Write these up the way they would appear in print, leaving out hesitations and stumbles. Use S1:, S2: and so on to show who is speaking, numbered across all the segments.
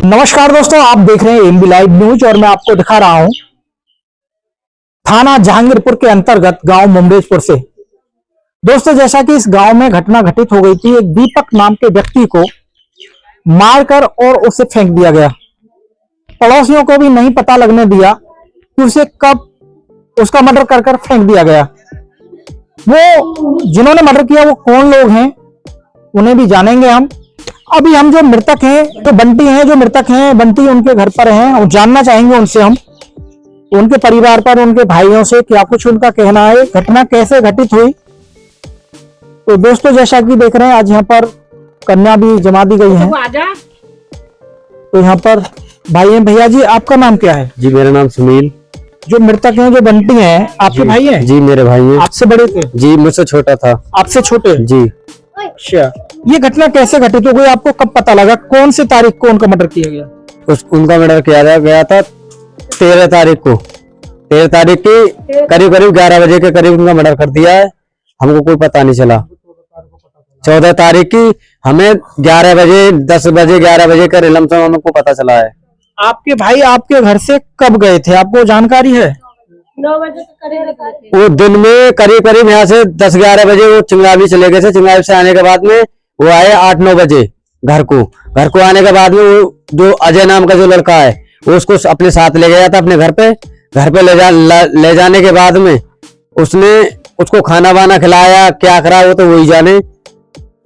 S1: नमस्कार दोस्तों, आप देख रहे हैं एमबी लाइव न्यूज और मैं आपको दिखा रहा हूं थाना जहांगीरपुर के अंतर्गत गांव मुमरेजपुर से। दोस्तों, जैसा कि इस गांव में घटना घटित हो गई थी, एक दीपक नाम के व्यक्ति को मारकर और उसे फेंक दिया गया। पड़ोसियों को भी नहीं पता लगने दिया कि उसे कब उसका मर्डर कर कर फेंक दिया गया। वो जिन्होंने मर्डर किया वो कौन लोग हैं उन्हें भी जानेंगे हम। अभी हम जो मृतक हैं, जो बंटी हैं, जो मृतक हैं बंटी, उनके घर पर हैं और जानना चाहेंगे उनसे हम, उनके परिवार पर, उनके भाइयों से क्या कुछ उनका कहना है, घटना कैसे घटित हुई। तो दोस्तों, जैसा कि देख रहे हैं आज यहाँ पर कन्या भी जमा दी गई है। तो यहाँ पर भाई हैं। भैया जी, आपका नाम क्या है?
S2: जी मेरा नाम सुनील।
S1: जो मृतक हैं, जो बंटी हैं, आपके भाई हैं?
S2: जी मेरे भाई हैं।
S1: आपसे बड़े थे?
S2: जी मुझसे छोटा था।
S1: आपसे छोटे?
S2: जी।
S1: अच्छा, ये घटना कैसे घटित हो गई? आपको कब पता लगा? कौन सी तारीख को उनका मर्डर किया गया?
S2: उनका मर्डर किया गया था 13 तारीख को। 13 तारीख की करीब 11 बजे के करीब उनका मर्डर कर दिया है। हमको कोई पता नहीं चला। 14 तारीख की हमें 11 बजे 10 बजे 11 बजे का लमसम हमको पता चला है।
S1: आपके भाई आपके घर से कब गए थे, आपको जानकारी है?
S3: 9 बजे के करीब।
S2: वो दिन में करीब यहाँ से 10-11 बजे वो चिंगावी चले गए थे। चिंगावी से आने के बाद में वो आए 8-9 बजे घर को आने के बाद में वो जो अजय नाम का जो लड़का है वो उसको अपने साथ ले गया था अपने घर पे ले जाने के बाद में उसने उसको खाना वाना खिलाया, क्या करा वो तो वही जाने।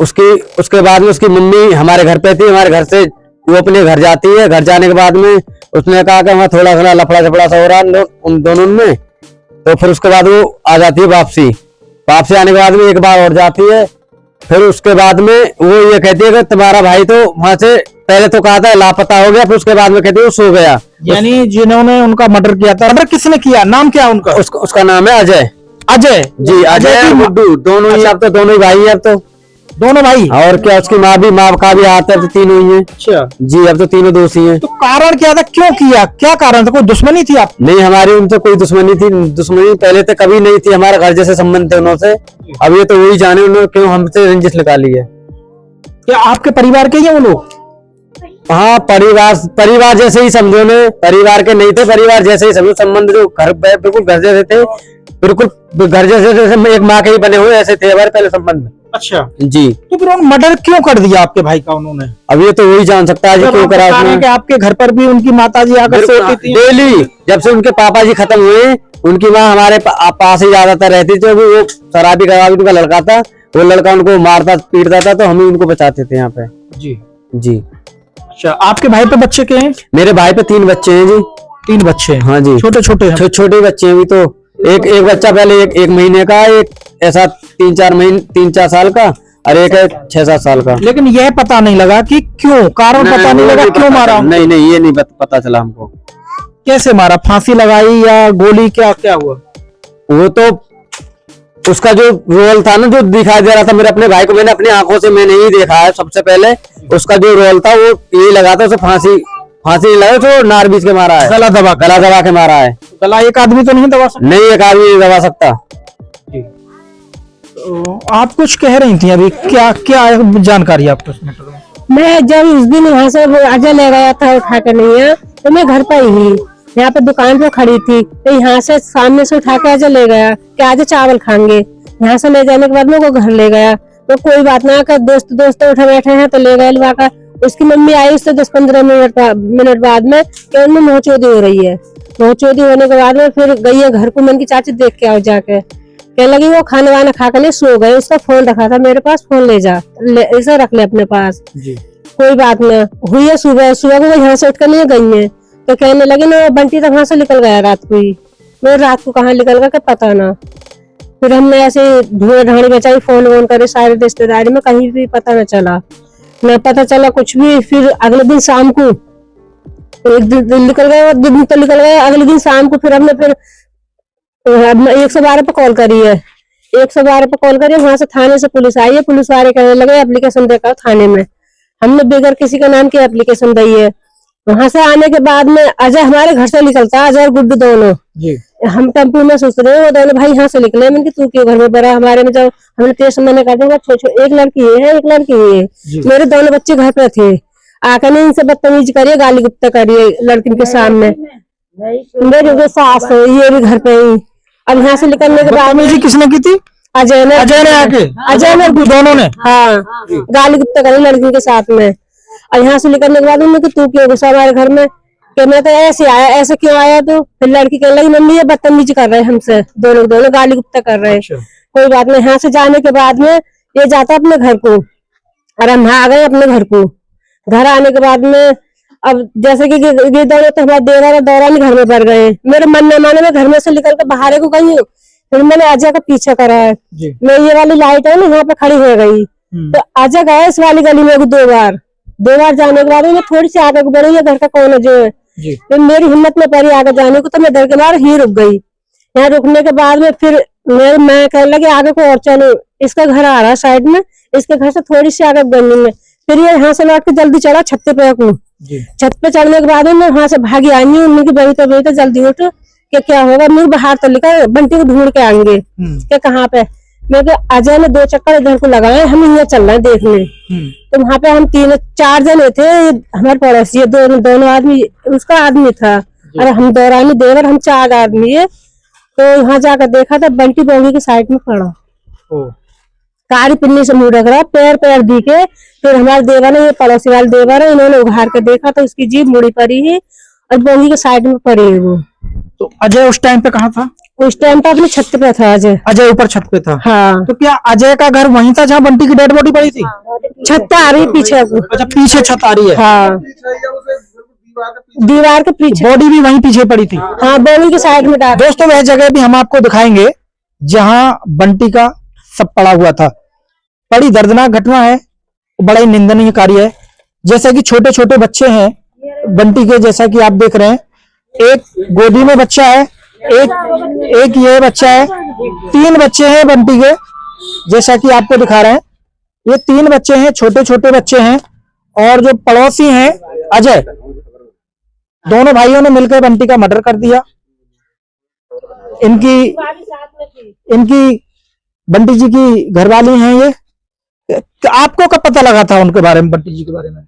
S2: उसके बाद में उसकी मम्मी हमारे घर पे थी। हमारे घर से वो अपने घर जाती है। घर जाने के बाद में उसने कहा कि वहाँ थोड़ा सा लफड़ा झपड़ा सा हो रहा उन दोनों में। तो फिर उसके बाद वो आ जाती है वापसी आने के बाद में एक बार और जाती है। फिर उसके बाद में वो ये कहती है कि तुम्हारा भाई तो वहां से पहले तो कहा था लापता हो गया, फिर उसके बाद में कहती है वो सो गया।
S1: यानी जिन्होंने उनका मर्डर किया था, मर्डर किसने किया? नाम क्या उनका?
S2: उसका नाम है अजय।
S1: अजय
S2: जी, अजय गुड्डू दोनों ही। अब तो दोनों ही भाई है। अब तो
S1: दोनों भाई? और
S2: क्या, उसकी माँ का भी हाथ है। अब तो तीनों ही है।
S1: अच्छा
S2: जी, अब तो तीनों दोषी हैं।
S1: तो कारण क्या था, क्यों किया, क्या कारण था? कोई दुश्मनी थी आप?
S2: नहीं, हमारी उनसे कोई दुश्मनी थी। दुश्मनी पहले तो कभी नहीं थी। हमारा घर जैसे संबंध थे उनसे। अब ये तो वही जाने उन्होंने क्यों हमसे रंजिश निकाली है।
S1: क्या आपके परिवार के ही हैं वो लोग?
S2: हाँ, परिवार जैसे ही समझो ने। परिवार के नहीं थे, परिवार जैसे ही समझो। संबंध जो बिल्कुल घर जैसे थे, बिल्कुल घर जैसे एक माँ के ही बने हुए ऐसे थे हमारे पहले संबंध।
S1: अच्छा
S2: जी।
S1: तो फिर उन्होंने मर्डर क्यों कर दिया आपके भाई का उन्होंने?
S2: अब ये तो वही जान सकता है जी क्यों करा उसने।
S1: कि आपके घर पर भी उनकी माताजी आकर सोती थी
S2: डेली। जब से उनके पापा जी खत्म हुए, उनकी माँ हमारे पास ही ज्यादातर रहती थी। वो शराबी का लड़का था, वो लड़का उनको मारता पीटता था, तो हम ही उनको बचाते थे यहाँ पे।
S1: जी
S2: जी।
S1: अच्छा, आपके भाई पे बच्चे के हैं?
S2: मेरे भाई पे 3 बच्चे हैं जी।
S1: 3 बच्चे?
S2: हाँ जी। छोटे बच्चे हैं। भी तो एक बच्चा पहले एक महीने का, एक ऐसा 3-4 साल का, और एक है 6-7 साल का।
S1: लेकिन यह पता नहीं लगा कि क्यों, कारण पता नहीं लगा क्यों मारा?
S2: नहीं, ये नहीं पता चला हमको।
S1: कैसे मारा? फांसी लगाई या गोली, क्या हुआ?
S2: वो तो उसका जो रोल था ना, जो दिखाई दे रहा था मेरे अपने भाई को, मैंने अपनी आंखों से मैंने ही देखा है। सबसे पहले उसका जो रोल था वो यही लगा था, उसे फांसी लगा तो नार बीच के मारा है। गला दबा के मारा है।
S1: गला एक आदमी तो नहीं दबा सकता?
S2: नहीं, एक आदमी नहीं दबा सकता।
S1: तो आप कुछ कह रही थी अभी, क्या जानकारी आपको?
S3: मैं जब उस दिन वहाँ से अजय ले गया था उठा कर नहीं, तो मैं घर पर ही यहाँ पे दुकान पे खड़ी थी। तो यहाँ से सामने से उठा के अजय ले गया कि आज चावल खाएंगे। यहाँ से ले जाने के बाद में वो घर ले गया। तो कोई बात ना कर, दोस्त उठे बैठे हैं तो ले गए। उसकी मम्मी आई उससे 10-15 मिनट बाद में कि उनमें मोहचोदी हो रही है। मोहचोदी होने के बाद में फिर गई है घर को। मन की चाची देख के आओ जाके, कहने लगी वो खाना वाना खा कर नहीं सो गए। उसका फोन रखा था मेरे पास, फोन ले जा, ऐसा रख ले अपने पास जी। कोई बात ना हुई है। सुबह को वो यहाँ से उठकर नहीं गई है। तो कहने लगी ना बंटी तक वहां से निकल गया रात को ही। मैं रात को कहाँ निकल गया पता ना। फिर हमने ऐसे धुआं ढाणी बचाई, फोन करे सारे रिश्तेदारी में, कहीं भी पता न चला कुछ भी। फिर अगले दिन शाम को एक दिन निकल गया, 2 दिन तो निकल गया। अगले दिन शाम को फिर हमने 112 पे कॉल करी है। 112 पे कॉल करी, वहां से थाने से पुलिस आई है। पुलिस वाले कहने लगे एप्लीकेशन देकर थाने में। हमने बगैर किसी का नाम की एप्लीकेशन दी है। वहां से आने के बाद में अजय हमारे घर से निकलता, अजय और गुड्डू दोनों जी। हम टेम्पो में सोच रहे हैं वो दोनों भाई यहाँ से निकले। मैंने तू क्यों घर में बड़ा हमारे में, जब हमने टेस्ट मैंने कर देंगे एक लड़की है एक लड़की है। मेरे दोनों बच्चे घर पे थे। आके नहीं इनसे बदतमीज करिए, गाली गुप्ता करिए लड़कियों के सामने। मेरी जो सास है ये भी घर पे ही। अब यहाँ से निकलने के बाद
S1: बदतमीजी किसने की थी?
S3: अजय ने
S1: आके
S3: अजय ने
S1: दोनों ने?
S3: हाँ, गाली गुप्ता करी लड़कियों के साथ में। और यहाँ से निकलने के बाद उन्होंने तू क्यों गुस्सा हमारे घर में, कि मैं तो ऐसे आया, ऐसे क्यों आया तू? फिर लड़की कहने लगी मम्मी ये बदतमीजी कर रहे हैं हमसे, दोनों गाली गुप्ता कर रहे हैं। कोई बात नहीं। यहाँ से जाने के बाद में ये जाता अपने घर को और हम आ गए अपने घर को। घर आने के बाद में अब जैसे कि ये दोनों तो हमारे देवर और दौरान घर में पड़ गए। मेरे मन न माने मैं घर में से निकल कर बाहर को गई हूँ, फिर मैंने अजय का पीछा करा है। मैं ये वाली लाइट है ना यहाँ पे खड़ी हो गई, तो अजय गया इस वाली गली में 2 बार जाने के बाद मैं थोड़ी सी आगे बढ़ी, ये घर का कौन है जो है। फिर मेरी हिम्मत में पड़ी आगे जाने को, तो मैं डर के मारे ही रुक गई। यहाँ रुकने के बाद में फिर मैं कहने लगी आगे को और चलो, इसका घर आ रहा है साइड में, इसके घर से थोड़ी सी आगे गली में। फिर ये यहाँ से लौट के जल्दी चढ़ा छत पे को। छत पे चढ़ने के बाद में वहां से भागी आई हूँ। उनकी बेटी तो जल्दी उठ कि क्या होगा, मैं बाहर तो लिखा बंटी को ढूंढ के आएंगे कि कहाँ पे। मैं अजय ने 2 चक्कर इधर को लगाए, हम यहाँ चल रहे हैं देखने। तो वहां पे हम 3-4 जने थे, हमारे पड़ोसी, ये दोनों आदमी, उसका आदमी था और हम दौरानी देवर, हम 4 आदमी है। तो वहां जाकर देखा था बंटी बोगी की साइड में पड़ा, कारी पिन्नी से मुंह रख रहा, पैर दिखे। फिर हमारे देवर ने, ये पड़ोसी वाले देवर है, इन्होंने उघार के देखा तो उसकी जीभ मुड़ी पड़ी है और बोगी के साइड में पड़ी है वो।
S1: तो अजय उस टाइम पे कहाँ था?
S3: उस टाइम पे अपनी छत पे था अजय।
S1: अजय ऊपर छत पे था?
S3: हाँ।
S1: तो क्या अजय का घर वहीं था जहाँ बंटी की डेड बॉडी पड़ी थी?
S3: छत आ रही पीछे।
S1: अच्छा, पीछे छत आ रही है?
S3: हाँ, दीवार के पीछे
S1: बॉडी भी वहीं पीछे पड़ी थी?
S3: हाँ, बोगी के साइड में डाल।
S1: दोस्तों वह जगह भी हम आपको दिखाएंगे जहाँ बंटी का सब पड़ा हुआ था। बड़ी दर्दनाक घटना है, बड़ा ही निंदनीय कार्य है। जैसे कि छोटे छोटे बच्चे हैं बंटी के, जैसा कि आप देख रहे हैं, एक गोदी में बच्चा है, एक ये बच्चा है, 3 बच्चे हैं बंटी के, जैसा कि आपको दिखा रहे हैं। ये 3 बच्चे हैं, छोटे छोटे बच्चे हैं। और जो पड़ोसी हैं अजय, दोनों भाइयों ने मिलकर बंटी का मर्डर कर दिया। इनकी बंटी जी की घरवाली हैं ये। आपको कब पता लगा था उनके बारे में, बंटी जी के बारे में?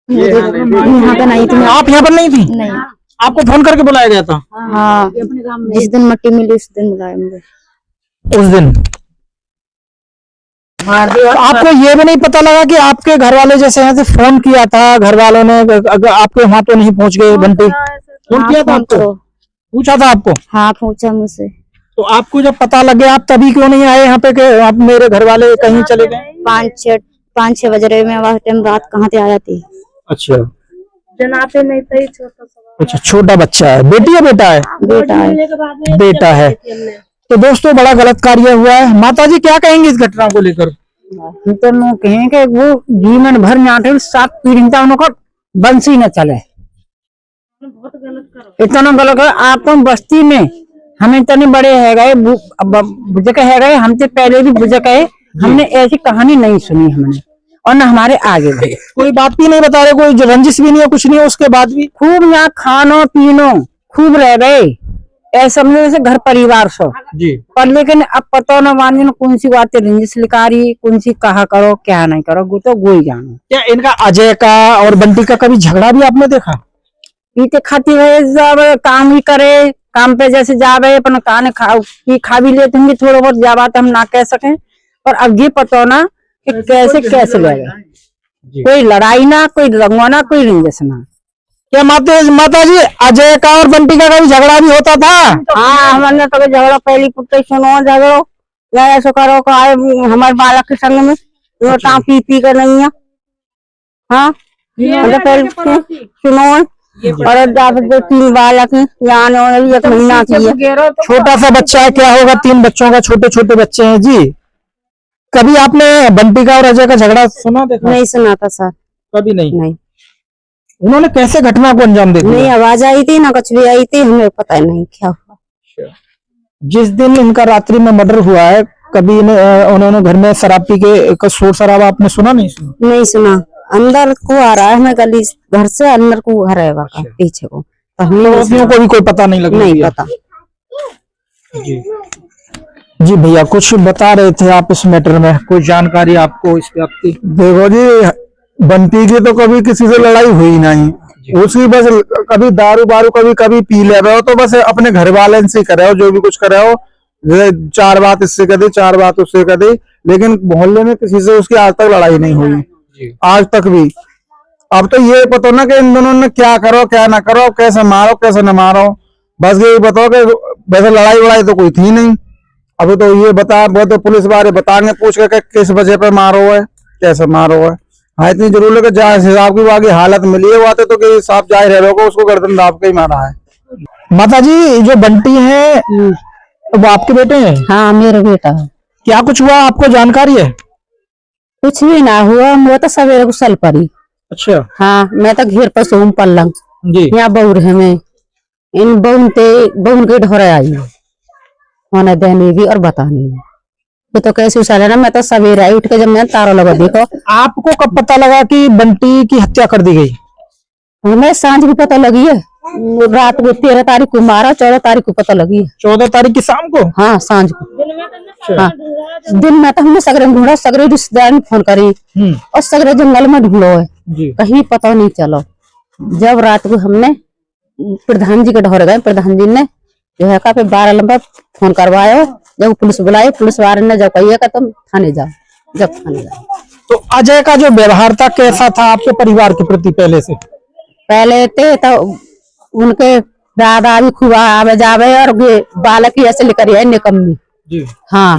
S4: यहाँ पे नहीं थी।
S1: आप यहाँ पर नहीं थी?
S4: नहीं।
S1: आपको फोन करके बुलाया गया था?
S4: हाँ, जिस दिन मट्टी मिली उस दिन बुलाया मुझे।
S1: उस दिन आपको ये भी नहीं पता लगा कि आपके घर वाले जैसे यहाँ से फोन किया था घर वालों ने, आपके वहां तो नहीं पहुंच गए बंटी? फोन किया था आपको? पूछा था आपको?
S4: हाँ, पूछा मुझसे।
S1: तो आपको जब पता लगे आप तभी क्यों नहीं आए यहाँ पे कि आप मेरे घर वाले कहीं चले गए?
S4: 5-6 बज रहे, मैं वह टाइम रात कहाँ से आया थी।
S1: अच्छा,
S3: जनाते नहीं थे, छोटा सा।
S1: अच्छा, छोटा बच्चा है, बेटी है बेटा है?
S4: बेटा है।
S1: बेटा है। तो दोस्तों बड़ा गलत कार्य हुआ है। माता जी क्या कहेंगे इस घटना को लेकर?
S2: तो मैं कहें कि वो जीवन भर नाटे 7 पीढ़ी तक उनको बंसी न चले। इतना गलत है। आप बस्ती में हमें इतने बड़े है गए, बुजुर्ग है गए, हमसे पहले भी बुजुर्ग है, हमने ऐसी कहानी नहीं सुनी हमने, और न हमारे आगे भी।
S1: कोई बात भी नहीं बता रहे, कोई रंजिश भी नहीं है, कुछ नहीं है, उसके बाद भी
S2: खूब यहाँ खानो पीनो खूब रह गए, ऐसे समझो जैसे घर परिवार सो
S1: जी।
S2: पर लेकिन अब पता न मान कौन सी बातें रंजिश लिकारी, कौन सी कहा करो क्या नहीं करो, वो तो गोई जानो।
S1: क्या इनका अजय का और बंटी का कभी झगड़ा भी आपने देखा?
S2: पीते खाती है, जब काम ही करे, काम पे जैसे जावे अपन कान खा भी लेते होंगे थोड़ा बहुत, जा बात हम ना कह सकें, पर अब ये पता ना कि कैसे लगे। कोई लड़ाई ना, कोई रंगवाना, कोई रंजिश ना।
S1: क्या माता जी अजय का और बंटी का कभी झगड़ा भी होता था?
S2: हाँ, हमने कभी झगड़ा पहली पुट्टे सुनो झगड़ो या ऐसा करो का हमारे बालक के संग में तो पी कर नहीं है। हाँ, सुनो और 3 बालक यहाँ 1 महीना की है,
S1: छोटा सा बच्चा है, क्या होगा, 3 बच्चों का, छोटे छोटे बच्चे हैं जी। कभी आपने बंटी का और अजय का झगड़ा सुना देखा?
S4: नहीं सुना था सर,
S1: कभी नहीं।
S4: नहीं।
S1: उन्होंने कैसे घटना को अंजाम दे दिया?
S4: नहीं आवाज आई थी ना कुछ भी आई थी, हमें पता नहीं क्या हुआ।
S1: जिस दिन इनका रात्रि में मर्डर हुआ है, कभी उन्होंने घर में शराब पी के शोर शराबा आपने सुना नहीं?
S4: नहीं सुना। अंदर को आ रहा है, हमें गली घर से अंदर को घर है वहाँ पीछे को, तो हमें
S1: को भी कोई पता नहीं लगा?
S4: नहीं पता।
S1: जी भैया कुछ बता रहे थे आप इस मैटर में, कोई जानकारी आपको इस पे आपकी?
S5: देखो जी, बंटी की तो कभी किसी से लड़ाई हुई नहीं, उसकी बस कभी दारू बारू कभी कभी पी ले रहे हो तो बस अपने घर वाले से करे हो, जो भी कुछ करे हो, जैसे 4 बात इससे कर दी 4 बात उससे कर दी, लेकिन मोहल्ले में किसी से उसकी आज तक लड़ाई नहीं हुई, आज तक भी। अब तो ये बताओ ना कि इन दोनों ने क्या करो क्या ना करो, कैसे मारो कैसे न मारो, बस ये बताओ कि वैसे लड़ाई वड़ाई तो कोई थी नहीं। अभी तो ये बता, वो तो पुलिस वाले बताएंगे पूछ के किस वजह पे मारो है कैसे मारो है। हाँ इतनी जरूर है कि जहाँ हिसाब की वाकई हालत मिली है वाते तो कि साफ जाहिर है उसको गर्दन दाब के ही मारा है।
S1: माता जी जो बंटी है वो आपके बेटे हैं?
S4: हाँ मेरा बेटा है।
S1: क्या कुछ हुआ आपको जानकारी है?
S4: कुछ भी ना हुआ, मैं तो सवेरे को सल पड़ी।
S1: अच्छा
S4: हाँ मैं तो घेर पर सोम पलंग
S1: जी।
S4: यहाँ बउर है मैं इन बउन के ढोरे आई होने देने भी और बताने भी। ये तो कैसे उछाले ना, मैं तो सवेरे आई उठ के जब मैं तारा लगा देखो।
S1: आपको कब पता लगा कि बंटी की हत्या कर दी गई?
S4: हमें सांझ को पता लगी है, रात को 13 तारीख को मारा, 14 तारीख को पता लगी है।
S1: 14 तारीख की शाम को?
S4: हाँ सांझ को। हाँ दिन में तो हमने सगरे ढूंढा, सगरे रिश्तेदार ने फोन करी और सगरे जंगल में ढूंढो है, कहीं पता नहीं चलो। जब रात को हमने प्रधान जी के ढोर गए, प्रधान जी ने जो है का 12 नंबर फोन करवाया, जब पुलिस बुलाई, पुलिस वाले ने जब कहिए का तुम थाने जाओ, जब थाने जाओ।
S1: तो अजय का जो व्यवहार था कैसा था आपके परिवार के प्रति पहले से?
S4: पहले थे तो उनके दादा भी खुआ आवे जावे और बालक ही ऐसे लेकर आए निकम्मी
S1: जी।
S4: हाँ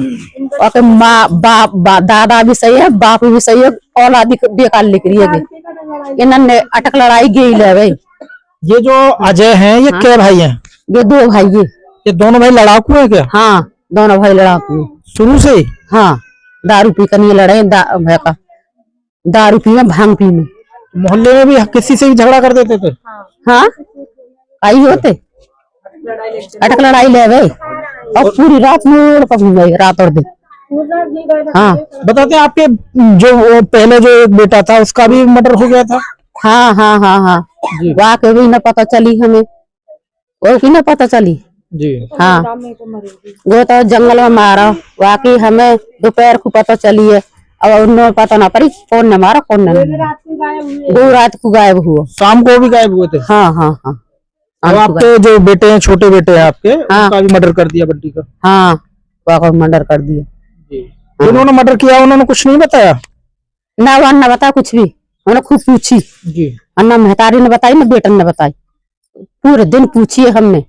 S4: और माँ दादा भी सही है, बाप भी सही है, औलाद बेकार लिख रही है। इन्होंने अटक लड़ाई गई ले भाई।
S1: ये जो अजय हैं ये क्या भाई हैं?
S4: ये 2 भाई
S1: ये दोनों भाई लड़ाकू हैं क्या?
S4: हाँ दोनों भाई लड़ाकू
S1: शुरू से ही?
S4: हाँ दारू पी कर नहीं लड़े, दारू पी में भांग पी में।
S1: मोहल्ले में भी किसी से भी झगड़ा कर देते थे?
S4: हाँ आई होते अटक लड़ाई ले भाई और पूरी रात में घूम रात और दिन। हाँ
S1: बताते हैं आपके जो वो पहले जो एक बेटा था उसका भी मर्डर हो गया था?
S4: हाँ हाँ हाँ हाँ वहाँ के भी न पता चली हमें, वो की न पता चली
S1: जी।
S4: हाँ वो तो जंगल में मारा, वाकई हमें दोपहर को पता चली है, अब उन्होंने पता ना पड़ी कौन ने मारा कौन ने नहीं। 2 रात को गायब हुआ,
S1: शाम को भी गायब हुए थे?
S4: हाँ हाँ हाँ।
S1: अब आपके जो बेटे हैं छोटे बेटे हैं आपके उनका भी मर्डर कर दिया बंटी का?
S4: हाँ वाकई मर्डर कर दिया।
S1: जिन्होंने मर्डर किया उन्होंने कुछ नहीं बताया?
S4: ना वो न बता कुछ भी, उन्होंने खूब पूछी
S1: जी।
S4: अन्ना महतारी ने बताई, ना बेटन ने बताई, पूरे दिन पूछी है हमने।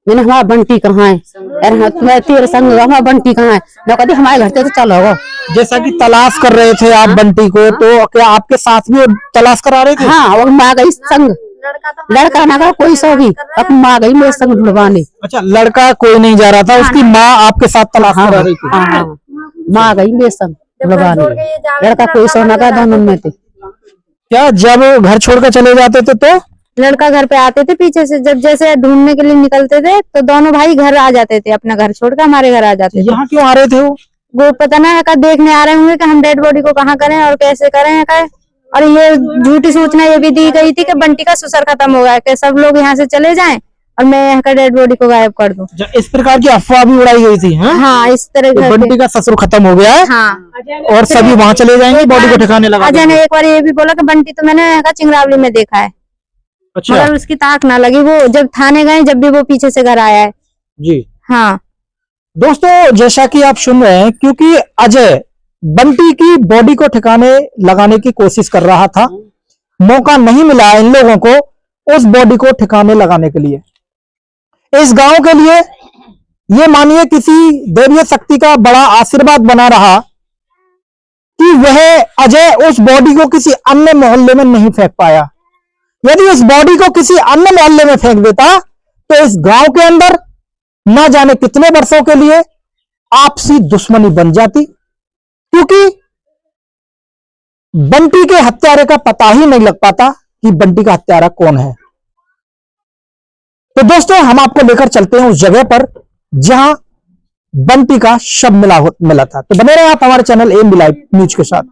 S4: मैंने हमारा बंटी कहाँ है, मैं तेरे संग हमारा बंटी कहाँ है, मैं कहती हमारे घर से तो चलो।
S1: जैसा कि तलाश कर रहे थे आप बंटी को, तो क्या आपके साथ भी तलाश करा रहे थे?
S4: हाँ वो माँ गई संग, लड़का ना कोई सो भी, अब माँ गई मेरे संग ढूंढवाने।
S1: अच्छा लड़का कोई नहीं जा रहा था, उसकी माँ आपके साथ तलाश करा रही थी?
S4: हाँ माँ गई मेरे संग ढूंढवाने, लड़का कोई सो ना दोनों में थे।
S1: क्या जब घर छोड़कर चले जाते थे तो
S6: लड़का घर पे आते थे पीछे से, जब जैसे ढूंढने के लिए निकलते थे तो दोनों भाई घर आ जाते थे, अपना घर छोड़कर हमारे घर आ जाते थे।
S1: यहाँ क्यों आ रहे थे
S6: वो पता ना है देखने आ रहे होंगे कि हम डेड बॉडी को कहाँ करें और कैसे करें का। और ये झूठी सूचना ये भी दी गई थी कि बंटी का ससुर खत्म हो गया, कि सब लोग यहाँ से चले जाएं और मैं यहाँ का डेड बॉडी को गायब कर दूं।
S1: इस प्रकार की अफवाह भी उड़ाई गई थी?
S6: हाँ इस तरह
S1: बंटी का ससुर खत्म हो गया है।
S6: हाँ
S1: और सभी वहाँ चले जाएंगे बॉडी को ठिकाने लगा
S6: अजय ने एक बार ये भी बोला कि बंटी तो मैंने यहाँ चिंगरावली में देखा है।
S1: अच्छा
S6: मगर उसकी ताक ना लगी, वो जब थाने गए जब भी वो पीछे से घर आया है।
S1: जी
S6: हाँ
S1: दोस्तों जैसा कि आप सुन रहे हैं, क्योंकि अजय बंटी की बॉडी को ठिकाने लगाने की कोशिश कर रहा था, मौका नहीं मिला इन लोगों को उस बॉडी को ठिकाने लगाने के लिए। इस गांव के लिए ये मानिए किसी दैवीय शक्ति का बड़ा आशीर्वाद बना रहा कि वह अजय उस बॉडी को किसी अन्य मोहल्ले में नहीं फेंक पाया। यदि इस बॉडी को किसी अन्य मोहल्ले में फेंक देता तो इस गांव के अंदर न जाने कितने वर्षों के लिए आपसी दुश्मनी बन जाती, क्योंकि बंटी के हत्यारे का पता ही नहीं लग पाता कि बंटी का हत्यारा कौन है। तो दोस्तों हम आपको लेकर चलते हैं उस जगह पर जहां बंटी का शव मिला था। तो बने रहे आप हमारे चैनल एएमबी लाइव न्यूज के साथ।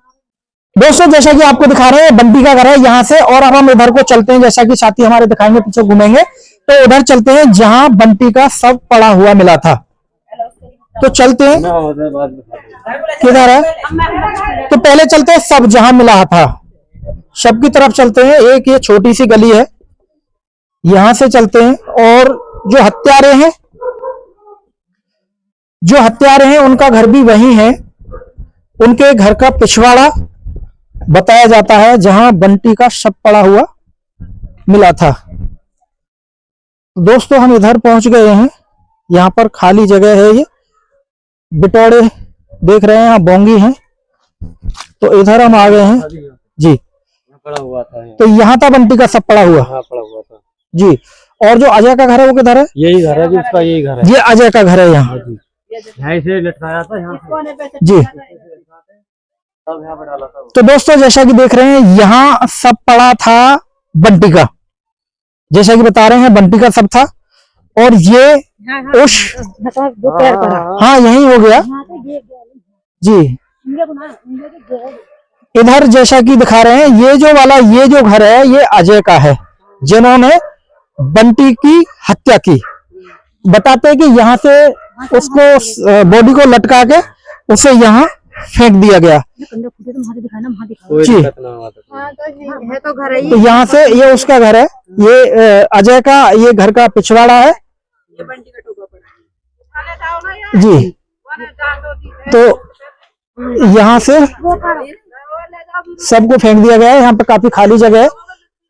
S1: दोस्तों जैसा कि आपको दिखा रहे हैं बंटी का घर है यहां से, और अब हम इधर को चलते हैं, जैसा कि साथी हमारे दिखाएंगे, पीछे घूमेंगे तो उधर चलते हैं जहां बंटी का शव पड़ा हुआ मिला था। तो चलते हैं, किधर है? तो पहले चलते हैं शव जहां मिला था। शव की तरफ चलते हैं। एक ये छोटी सी गली है, यहां से चलते हैं। और जो हत्यारे हैं उनका घर भी वही है। उनके घर का पिछवाड़ा बताया जाता है जहां बंटी का शव पड़ा हुआ मिला था। दोस्तों हम इधर पहुंच गए हैं। यहाँ पर खाली जगह है, ये बिटौड़े देख रहे हैं, यहाँ बोंगी हैं। तो इधर हम आ गए हैं जी।
S2: पड़ा हुआ था
S1: तो यहाँ था बंटी का शव पड़ा हुआ
S2: पड़ा हुआ था
S1: जी। और जो अजय का घर है वो किधर है?
S2: यही घर है जी, उसका यही घर है।
S1: ये अजय का घर है यहाँ
S2: यहाँ से लटकाया था यहाँ
S1: जी।
S2: सब यहाँ पे डाला था।
S1: तो दोस्तों जैसा कि देख रहे हैं यहाँ शव पड़ा था बंटी का, जैसा कि बता रहे हैं बंटी का शव था। और ये उस हाँ यही हो गया जी। इधर जैसा कि दिखा रहे हैं ये जो घर है ये अजय का है, जिन्होंने बंटी की हत्या की। बताते हैं कि यहाँ से उसको बॉडी को लटका के उसे यहाँ फेंक दिया गया जी। तो यहाँ से ये उसका घर है, ये अजय का ये घर का पिछवाड़ा है जी। तो यहाँ से सबको फेंक दिया गया है। यहाँ पे काफी खाली जगह है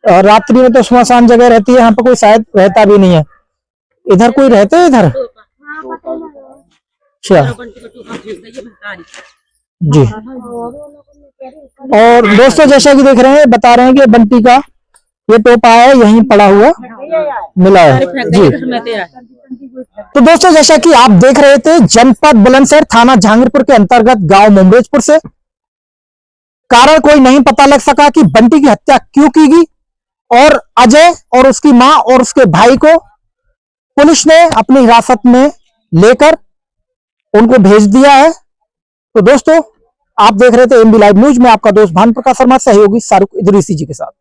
S1: और रात्रि में तो सुनसान जगह रहती है, यहाँ पे कोई शायद रहता भी नहीं है। इधर कोई रहते है इधर? अच्छा जी। और दोस्तों जैसा कि देख रहे हैं बता रहे हैं कि बंटी का ये टोपा है यहीं पड़ा हुआ मिला है जी। तो दोस्तों जैसा कि आप देख रहे थे जनपद बुलंदशहर थाना जहांगीरपुर के अंतर्गत गांव मुमरेजपुर से कारण कोई नहीं पता लग सका कि बंटी की हत्या क्यों की गई। और अजय और उसकी मां और उसके भाई को पुलिस ने अपनी हिरासत में लेकर उनको भेज दिया है। तो दोस्तों आप देख रहे थे एमबी लाइव न्यूज में आपका दोस्त भानु प्रकाश शर्मा, सहयोगी शाहरुख इदरीसी जी के साथ।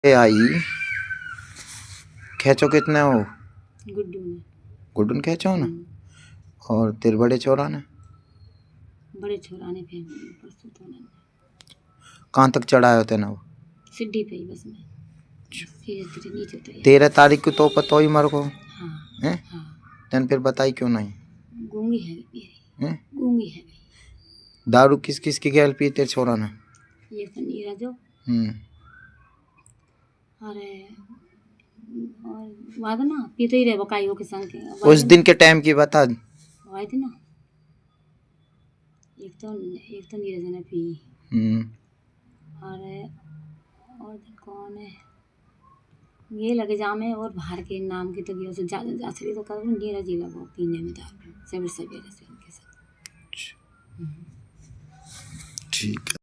S7: आई खेचो कितने हो? गुड्डू खेचो ना। और तेरे बड़े छोरा ने कहाँ तक चढ़ाए होते ना? वो
S8: सीढ़ी पे ही बस में धीरे नीचे उतरी।
S7: 13 तारीख को तो पता ही मर को
S8: हाँ, हाँ।
S7: तन फिर बताई क्यों नहीं?
S8: गूंगी है मेरी, गूंगी है।
S7: दारू किस किस की गैल पी तेरे छोरा ने?
S8: ये तो नीरा जो अरे और वाद ना पीते ही रहे बकाइयों के संग के।
S7: उस दिन के टाइम की बता।
S8: आए थे ना एक तो नीरज ने पी। अरे और कौन है ये लगे जामे और बाहर के नाम की तो गया से असली तो कर नीरज ही लगा पीने में दारू सवेरे से उनके साथ।
S7: ठीक है।